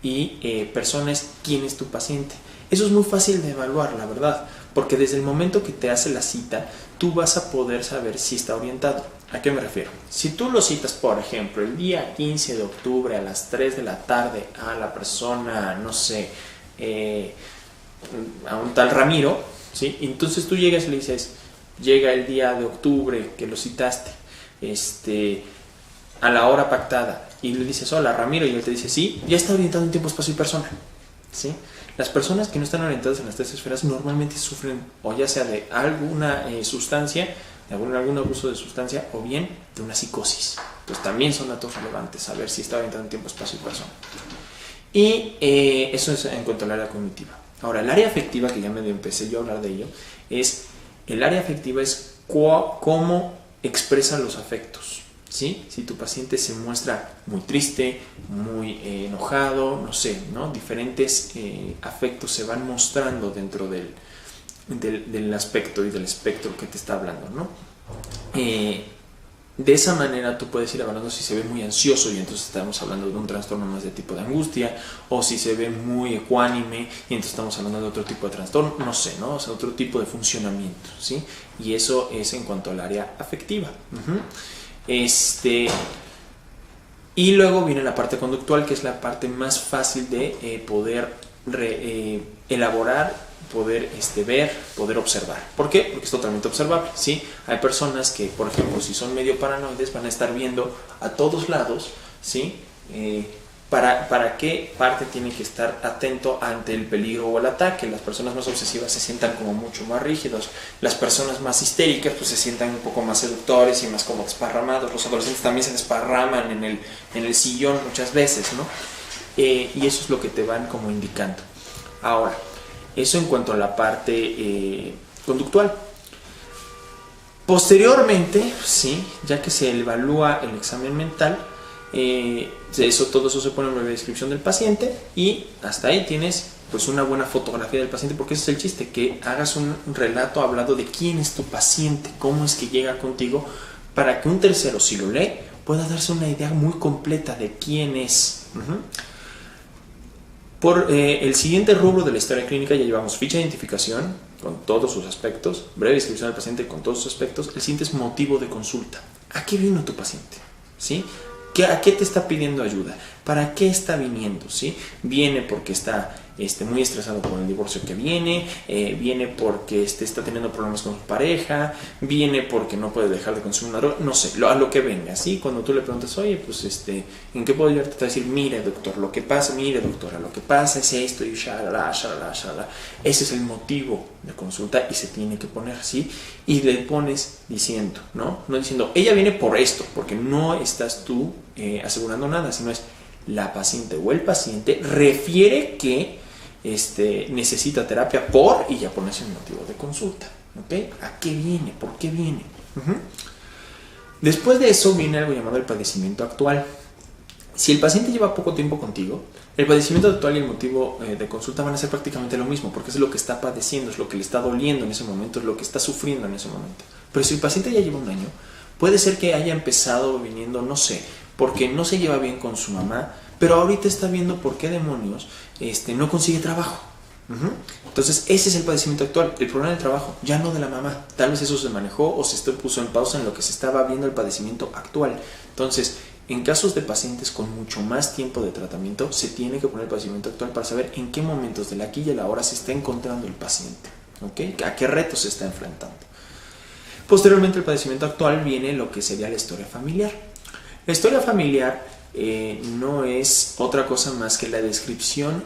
Speaker 1: Y persona es quién es tu paciente. Eso es muy fácil de evaluar, la verdad, porque desde el momento que te hace la cita, tú vas a poder saber si está orientado. ¿A qué me refiero? Si tú lo citas, por ejemplo, el día 15 de octubre a las 3 de la tarde a la persona, no sé, a un tal Ramiro, ¿sí? Entonces tú llegas y le dices, llega el día de octubre que lo citaste, a la hora pactada, y le dices, hola Ramiro, y él te dice, sí, ya está orientado en tiempo, espacio y persona, ¿sí? Las personas que no están orientadas en las 3 esferas normalmente sufren o ya sea de alguna sustancia, de algún abuso de sustancia o bien de una psicosis. Pues también son datos relevantes saber si está orientado en tiempo, espacio y persona. Y eso es en cuanto al área cognitiva. Ahora, el área afectiva, que ya medio empecé yo a hablar de ello, el área afectiva es cómo expresa los afectos. ¿Sí? Si tu paciente se muestra muy triste, muy enojado, no sé, ¿no? Diferentes afectos se van mostrando dentro del aspecto y del espectro que te está hablando, ¿no? De esa manera tú puedes ir evaluando si se ve muy ansioso y entonces estamos hablando de un trastorno más de tipo de angustia, o si se ve muy ecuánime y entonces estamos hablando de otro tipo de trastorno, no sé, ¿no? O sea, otro tipo de funcionamiento, ¿sí? Y eso es en cuanto al área afectiva. Y luego viene la parte conductual, que es la parte más fácil de poder elaborar, poder ver, poder observar. ¿Por qué? Porque es totalmente observable, ¿sí? Hay personas que, por ejemplo, si son medio paranoides, van a estar viendo a todos lados, ¿sí? ¿Para qué parte tiene que estar atento ante el peligro o el ataque? Las personas más obsesivas se sientan como mucho más rígidos. Las personas más histéricas pues se sientan un poco más seductores y más como desparramados. Los adolescentes también se desparraman en el sillón muchas veces, ¿no? Y eso es lo que te van como indicando. Ahora, eso en cuanto a la parte conductual. Posteriormente, ¿sí? Ya que se evalúa el examen mental, todo eso se pone en la descripción del paciente y hasta ahí tienes pues una buena fotografía del paciente, porque ese es el chiste, que hagas un relato hablando de quién es tu paciente, cómo es que llega contigo, para que un tercero, si lo lee, pueda darse una idea muy completa de quién es. Por el siguiente rubro de la historia clínica ya llevamos ficha de identificación con todos sus aspectos, breve descripción del paciente con todos sus aspectos. El siguiente es motivo de consulta. ¿A qué vino tu paciente? ¿Sí? ¿A qué te está pidiendo ayuda? ¿Para qué está viniendo? ¿Sí? Viene porque está muy estresado por el divorcio que viene porque está teniendo problemas con su pareja, viene porque no puede dejar de consumir una droga, no sé, a lo que venga, ¿sí? Cuando tú le preguntas, oye, pues ¿en qué puedo ayudarte? Te va a decir, mire doctora, lo que pasa es esto y shalala. Ese es el motivo de consulta y se tiene que poner, ¿sí? Y le pones diciendo, ¿no? No diciendo, ella viene por esto, porque no estás tú asegurando nada, sino es la paciente o el paciente refiere que necesita terapia por, y ya pones el motivo de consulta, ¿ok? ¿A qué viene? ¿Por qué viene? Después de eso viene algo llamado el padecimiento actual. Si el paciente lleva poco tiempo contigo, el padecimiento actual y el motivo de consulta van a ser prácticamente lo mismo, porque es lo que está padeciendo, es lo que le está doliendo en ese momento, es lo que está sufriendo en ese momento. Pero si el paciente ya lleva un año, puede ser que haya empezado viniendo, no sé, porque no se lleva bien con su mamá, pero ahorita está viendo por qué demonios no consigue trabajo. Entonces ese es el padecimiento actual, el problema del trabajo, ya no de la mamá. Tal vez eso se manejó o se puso en pausa en lo que se estaba viendo el padecimiento actual. Entonces, en casos de pacientes con mucho más tiempo de tratamiento, se tiene que poner el padecimiento actual para saber en qué momentos del aquí y el ahora se está encontrando el paciente, ¿okay? A qué retos se está enfrentando. Posteriormente al padecimiento actual viene lo que sería la historia familiar. La historia familiar no es otra cosa más que la descripción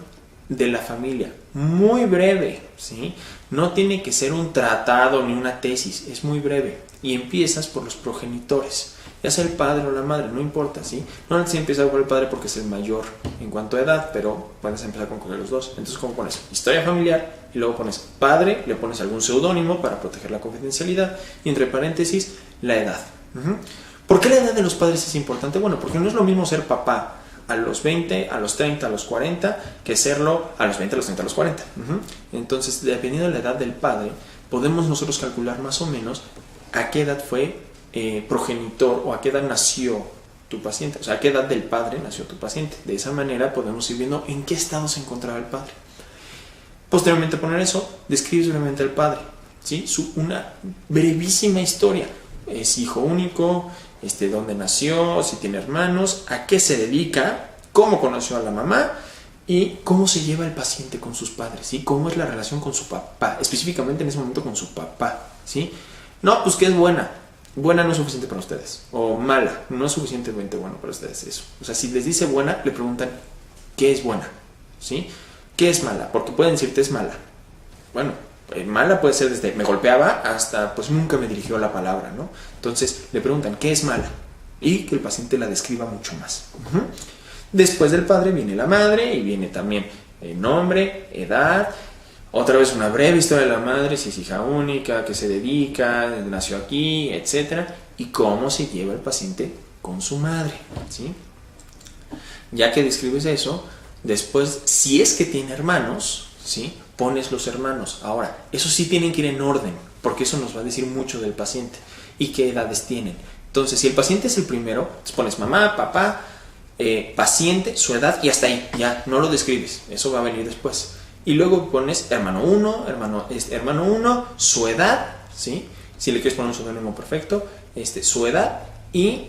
Speaker 1: de la familia, muy breve, ¿sí? No tiene que ser un tratado ni una tesis, es muy breve. Y empiezas por los progenitores, ya sea el padre o la madre, no importa, ¿sí? No necesitas empezar por el padre porque es el mayor en cuanto a edad, pero puedes empezar con cualquiera de los dos. Entonces, ¿cómo pones? Historia familiar y luego pones padre, le pones algún seudónimo para proteger la confidencialidad y entre paréntesis, la edad. ¿Por qué la edad de los padres es importante? Bueno, porque no es lo mismo ser papá a los 20, a los 30, a los 40, que serlo a los 20, a los 30, a los 40. Entonces, dependiendo de la edad del padre, podemos nosotros calcular más o menos a qué edad fue progenitor o a qué edad nació tu paciente, o sea, a qué edad del padre nació tu paciente. De esa manera podemos ir viendo en qué estado se encontraba el padre. Posteriormente a poner eso, describes brevemente al padre, ¿sí? Una brevísima historia. Es hijo único, dónde nació, si tiene hermanos, a qué se dedica, cómo conoció a la mamá y cómo se lleva el paciente con sus padres, ¿sí? Cómo es la relación con su papá, específicamente en ese momento con su papá, ¿sí? No, pues que es buena. Buena no es suficiente para ustedes. O mala, no es suficientemente bueno para ustedes eso. O sea, si les dice buena, le preguntan ¿qué es buena? ¿Sí? ¿Qué es mala? Porque pueden decirte es mala. Bueno, mala puede ser desde me golpeaba hasta pues nunca me dirigió la palabra, ¿no? Entonces le preguntan ¿qué es mala? Y que el paciente la describa mucho más. Después del padre viene la madre y viene también el nombre, edad. Otra vez una breve historia de la madre, si es hija única, qué se dedica, nació aquí, etc. Y cómo se lleva el paciente con su madre, ¿sí? Ya que describes eso, después, si es que tiene hermanos, ¿sí? Pones los hermanos. Ahora, eso sí tienen que ir en orden, porque eso nos va a decir mucho del paciente y qué edades tienen. Entonces, si el paciente es el primero, pones mamá, papá, paciente, su edad y hasta ahí, ya, no lo describes, eso va a venir después. Y luego pones hermano 1, su edad, ¿sí? Si le quieres poner un seudónimo perfecto, su edad y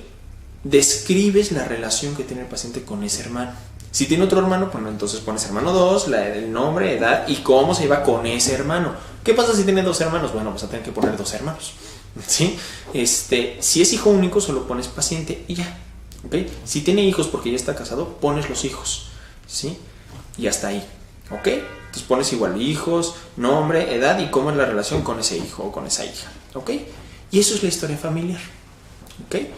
Speaker 1: describes la relación que tiene el paciente con ese hermano. Si tiene otro hermano, pues entonces pones hermano 2, el nombre, edad y cómo se lleva con ese hermano. ¿Qué pasa si tiene 2 hermanos? Bueno, pues a tener que poner 2 hermanos, ¿sí? Si es hijo único, solo pones paciente y ya, ¿ok? Si tiene hijos porque ya está casado, pones los hijos, ¿sí? Y hasta ahí, ¿ok? Entonces pones igual hijos, nombre, edad y cómo es la relación con ese hijo o con esa hija, ¿ok? Y eso es la historia familiar, ¿ok?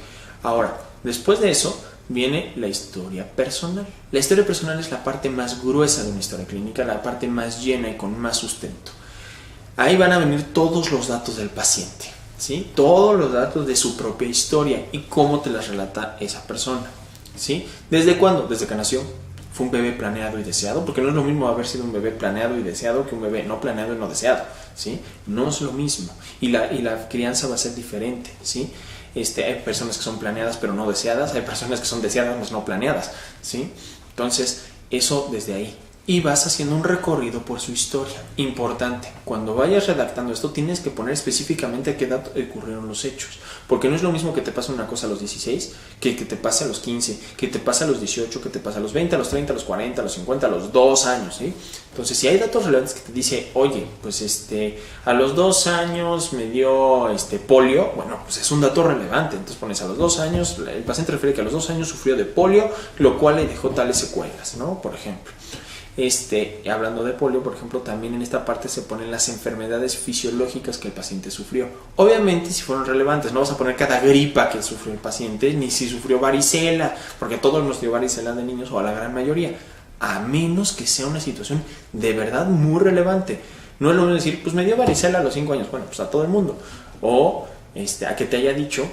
Speaker 1: Ahora, después de eso viene la historia personal. La historia personal es la parte más gruesa de una historia clínica, la parte más llena y con más sustento. Ahí van a venir todos los datos del paciente, ¿sí? Todos los datos de su propia historia y cómo te las relata esa persona, ¿sí? ¿Desde cuándo? Desde que nació. ¿Fue un bebé planeado y deseado? Porque no es lo mismo haber sido un bebé planeado y deseado que un bebé no planeado y no deseado, ¿sí? No es lo mismo. Y la crianza va a ser diferente, ¿sí? Hay personas que son planeadas pero no deseadas, hay personas que son deseadas pero no planeadas, ¿sí? Entonces, eso desde ahí. Y vas haciendo un recorrido por su historia. Importante, cuando vayas redactando esto tienes que poner específicamente a qué edad ocurrieron los hechos. Porque no es lo mismo que te pase una cosa a los 16, que te pase a los 15, que te pase a los 18, que te pase a los 20, a los 30, a los 40, a los 50, a los 2 años, ¿sí? Entonces, si hay datos relevantes que te dice, oye, pues a los 2 años me dio polio, bueno, pues es un dato relevante. Entonces pones a los 2 años, el paciente refiere que a los 2 años sufrió de polio, lo cual le dejó tales secuelas, ¿no? Por ejemplo. Hablando de polio, por ejemplo, también en esta parte se ponen las enfermedades fisiológicas que el paciente sufrió. Obviamente, si fueron relevantes, no vas a poner cada gripa que sufrió el paciente, ni si sufrió varicela, porque a todos nos dio varicela de niños o a la gran mayoría, a menos que sea una situación de verdad muy relevante. No es lo mismo decir, pues me dio varicela a los 5 años, bueno, pues a todo el mundo. O a que te haya dicho,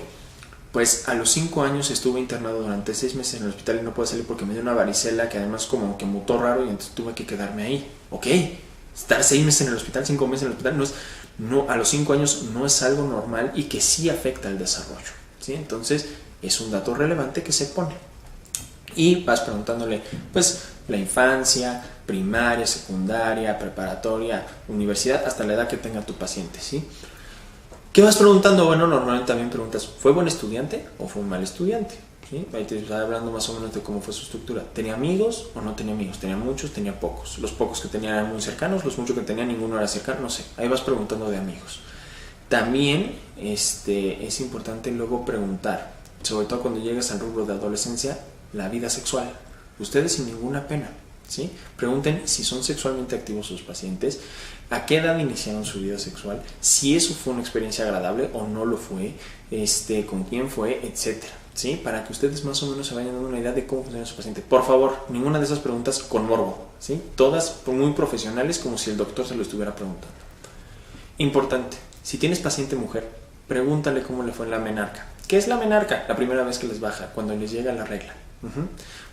Speaker 1: pues a los 5 años estuve internado durante 6 meses en el hospital y no pude salir porque me dio una varicela que además como que mutó raro y entonces tuve que quedarme ahí. Ok, estar 6 meses en el hospital, 5 meses en el hospital, a los 5 años no es algo normal y que sí afecta el desarrollo, ¿sí? Entonces es un dato relevante que se pone. Y vas preguntándole, pues, la infancia, primaria, secundaria, preparatoria, universidad, hasta la edad que tenga tu paciente, ¿sí? ¿Qué vas preguntando? Bueno, normalmente también preguntas, ¿fue buen estudiante o fue un mal estudiante? ¿Sí? Ahí te está hablando más o menos de cómo fue su estructura. ¿Tenía amigos o no tenía amigos? ¿Tenía muchos? ¿Tenía pocos? Los pocos que tenía eran muy cercanos, los muchos que tenía ninguno era cercano, no sé. Ahí vas preguntando de amigos. También es importante luego preguntar, sobre todo cuando llegas al rubro de adolescencia, la vida sexual. Ustedes sin ninguna pena, ¿sí? Pregunten si son sexualmente activos sus pacientes, a qué edad iniciaron su vida sexual, si eso fue una experiencia agradable o no lo fue, con quién fue, etcétera, ¿sí? Para que ustedes más o menos se vayan dando una idea de cómo funciona su paciente. Por favor, ninguna de esas preguntas con morbo, ¿sí? Todas muy profesionales, como si el doctor se lo estuviera preguntando. Importante, si tienes paciente mujer, pregúntale cómo le fue en la menarca. ¿Qué es la menarca? La primera vez que les baja, cuando les llega la regla.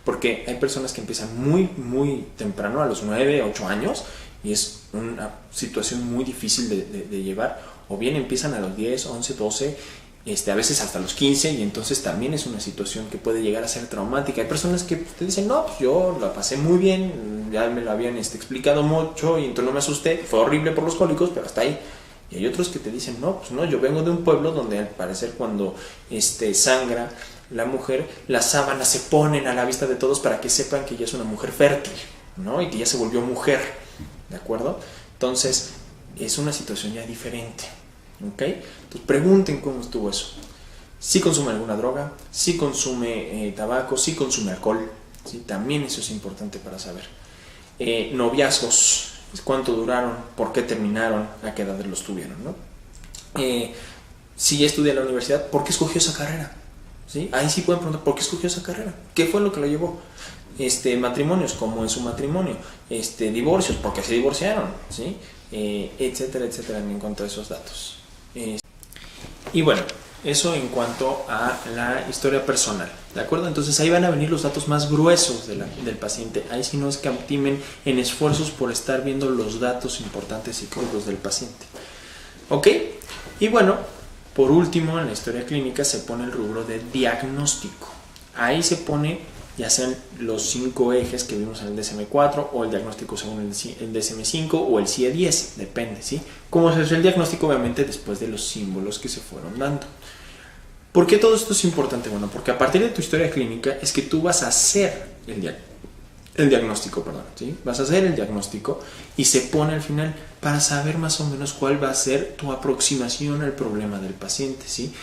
Speaker 1: Porque hay personas que empiezan muy temprano, a los 9, 8 años, y es una situación muy difícil de llevar, o bien empiezan a los 10, 11, 12, a veces hasta los 15, y entonces también es una situación que puede llegar a ser traumática. Hay personas que te dicen, no, pues yo la pasé muy bien, ya me lo habían explicado mucho, y entonces no me asusté, fue horrible por los cólicos, pero hasta ahí. Y hay otros que te dicen, no, pues no, yo vengo de un pueblo donde al parecer cuando sangra la mujer, las sábanas se ponen a la vista de todos para que sepan que ya es una mujer fértil, ¿no? Y que ya se volvió mujer, ¿de acuerdo? Entonces, es una situación ya diferente, ¿ok? Entonces, pregunten cómo estuvo eso. Si consume alguna droga, si consume tabaco, si consume alcohol, ¿sí? También eso es importante para saber. Noviazgos, cuánto duraron, por qué terminaron, a qué edad los tuvieron, ¿no? Si estudia en la universidad, ¿por qué escogió esa carrera? ¿Sí? Ahí sí pueden preguntar, ¿por qué escogió esa carrera? ¿Qué fue lo que lo llevó? Matrimonios, ¿cómo es su matrimonio? Divorcios, ¿por qué se divorciaron? ¿Sí? Etcétera, etcétera, en cuanto a esos datos. Y bueno, eso en cuanto a la historia personal, ¿de acuerdo? Entonces ahí van a venir los datos más gruesos del paciente. Ahí sí no escatimen en esfuerzos por estar viendo los datos importantes y crudos del paciente. ¿Ok? Y bueno, por último, en la historia clínica se pone el rubro de diagnóstico. Ahí se pone ya sean los 5 ejes que vimos en el DSM-4 o el diagnóstico según el DSM-5 o el CIE-10, depende, ¿sí? ¿Cómo se hace el diagnóstico? Obviamente después de los símbolos que se fueron dando. ¿Por qué todo esto es importante? Bueno, porque a partir de tu historia clínica es que tú vas a hacer el diagnóstico, ¿sí? Vas a hacer el diagnóstico y se pone al final para saber más o menos cuál va a ser tu aproximación al problema del paciente, ¿sí?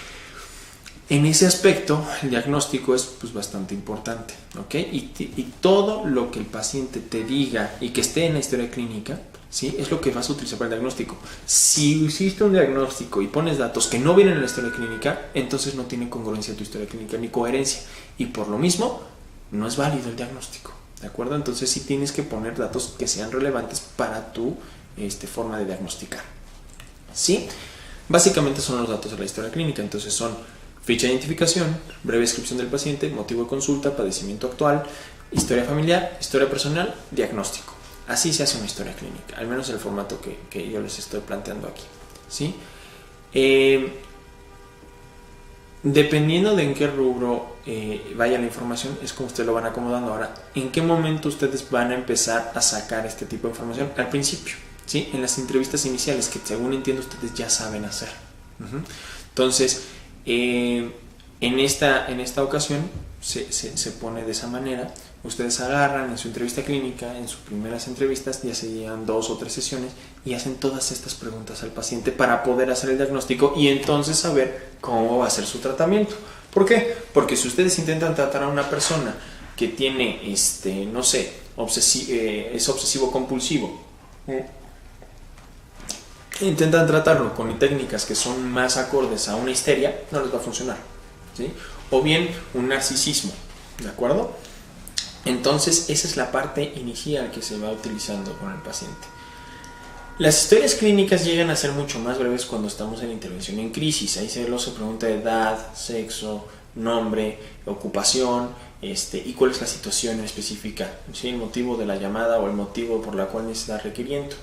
Speaker 1: En ese aspecto, el diagnóstico es pues, bastante importante, ¿ok? Y todo lo que el paciente te diga y que esté en la historia clínica, ¿sí? Es lo que vas a utilizar para el diagnóstico. Si hiciste un diagnóstico y pones datos que no vienen en la historia clínica, entonces no tiene congruencia tu historia clínica ni coherencia. Y por lo mismo, no es válido el diagnóstico, ¿de acuerdo? Entonces sí tienes que poner datos que sean relevantes para tu forma de diagnosticar, ¿sí? Básicamente son los datos de la historia clínica, entonces son ficha de identificación, breve descripción del paciente, motivo de consulta, padecimiento actual, historia familiar, historia personal, diagnóstico. Así se hace una historia clínica, al menos el formato que yo les estoy planteando aquí, ¿sí? Dependiendo de en qué rubro vaya la información, es como ustedes lo van acomodando. Ahora, ¿en qué momento ustedes van a empezar a sacar este tipo de información? Al principio, ¿sí? En las entrevistas iniciales, que según entiendo ustedes ya saben hacer. Entonces, en esta ocasión se pone de esa manera. Ustedes agarran en su entrevista clínica, en sus primeras entrevistas, ya se llevan 2 o 3 sesiones y hacen todas estas preguntas al paciente para poder hacer el diagnóstico y entonces saber cómo va a ser su tratamiento. ¿Por qué? Porque si ustedes intentan tratar a una persona que tiene, no sé, es obsesivo compulsivo, intentan tratarlo con técnicas que son más acordes a una histeria, no les va a funcionar, ¿sí? O bien un narcisismo, ¿de acuerdo? Entonces esa es la parte inicial que se va utilizando con el paciente. Las historias clínicas llegan a ser mucho más breves cuando estamos en intervención en crisis. Ahí se pregunta edad, sexo, nombre, ocupación, y cuál es la situación específica, ¿sí? El motivo de la llamada o el motivo por la cual necesita requerimiento.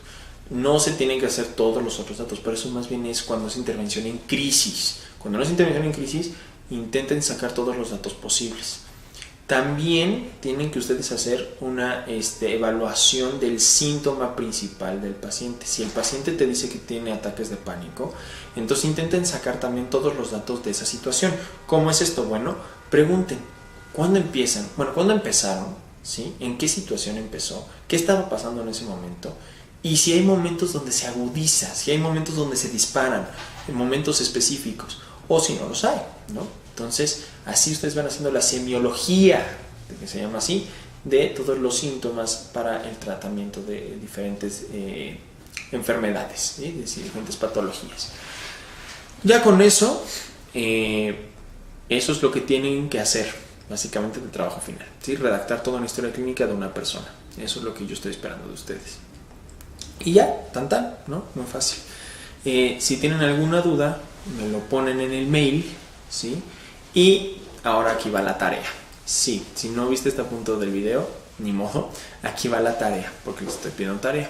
Speaker 1: No se tienen que hacer todos los otros datos, pero eso más bien es cuando es intervención en crisis. Cuando no es intervención en crisis, intenten sacar todos los datos posibles. También tienen que ustedes hacer una evaluación del síntoma principal del paciente. Si el paciente te dice que tiene ataques de pánico, entonces intenten sacar también todos los datos de esa situación. ¿Cómo es esto? Bueno, pregunten, ¿cuándo empiezan? Bueno, ¿cuándo empezaron? ¿Sí? ¿En qué situación empezó? ¿Qué estaba pasando en ese momento? Y si hay momentos donde se agudiza, si hay momentos donde se disparan, en momentos específicos, o si no los hay, ¿no? Entonces, así ustedes van haciendo la semiología, que se llama así, de todos los síntomas para el tratamiento de diferentes enfermedades, ¿sí? De diferentes patologías. Ya con eso, eso es lo que tienen que hacer, básicamente, de trabajo final, ¿sí? Redactar toda una historia clínica de una persona. Eso es lo que yo estoy esperando de ustedes. Y ya, tan, ¿no? Muy fácil. Si tienen alguna duda, me lo ponen en el mail, ¿sí? Y ahora aquí va la tarea. Sí, si no viste este punto del video, ni modo, aquí va la tarea, porque les estoy pidiendo tarea.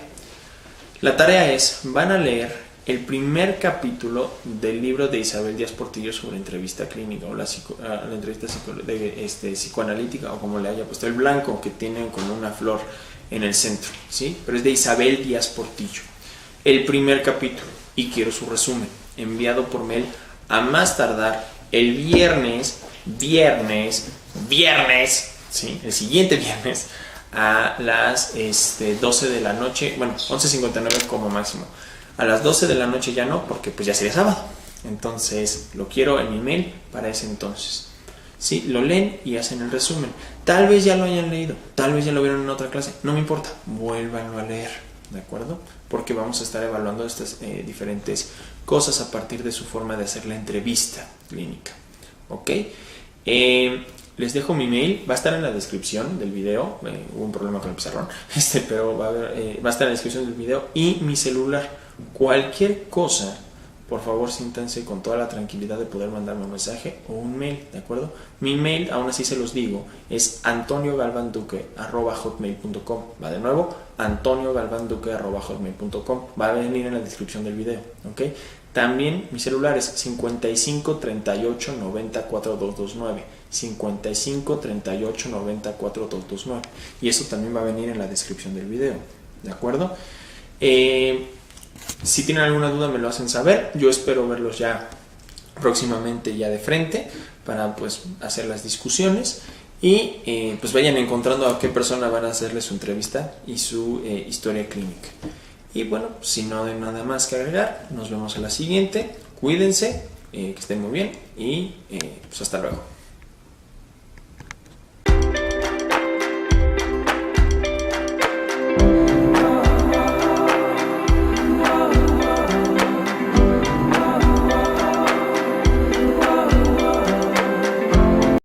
Speaker 1: La tarea es, van a leer el primer capítulo del libro de Isabel Díaz Portillo sobre entrevista clínica, o la entrevista psicoanalítica, o como le haya puesto, el blanco que tiene como una flor en el centro, ¿sí? Pero es de Isabel Díaz Portillo. El primer capítulo, y quiero su resumen, enviado por mail a más tardar el viernes, ¿sí? El siguiente viernes a las 12 de la noche, bueno, 11:59 como máximo. A las 12 de la noche ya no, porque pues ya sería sábado. Entonces lo quiero en mi mail para ese entonces. Sí, lo leen y hacen el resumen. Tal vez ya lo hayan leído, tal vez ya lo vieron en otra clase, no me importa, vuélvanlo a leer, ¿de acuerdo? Porque vamos a estar evaluando estas diferentes cosas a partir de su forma de hacer la entrevista clínica, ¿ok? Les dejo mi mail, va a estar en la descripción del video, hubo un problema con el pizarrón, pero va a estar en la descripción del video, y mi celular. Cualquier cosa, por favor, siéntanse con toda la tranquilidad de poder mandarme un mensaje o un mail, ¿de acuerdo? Mi mail, aún así se los digo, es antoniogalvanduque@hotmail.com. Va de nuevo, antoniogalvanduque@hotmail.com. Va a venir en la descripción del video, ¿ok? También mi celular es 55 38 90 4229. 55 38 90 4229. Y eso también va a venir en la descripción del video, ¿de acuerdo? Si tienen alguna duda me lo hacen saber. Yo espero verlos ya próximamente, ya de frente, para pues hacer las discusiones y pues vayan encontrando a qué persona van a hacerle su entrevista y su historia clínica. Y bueno, si no hay nada más que agregar, nos vemos a la siguiente. Cuídense, que estén muy bien y pues hasta luego.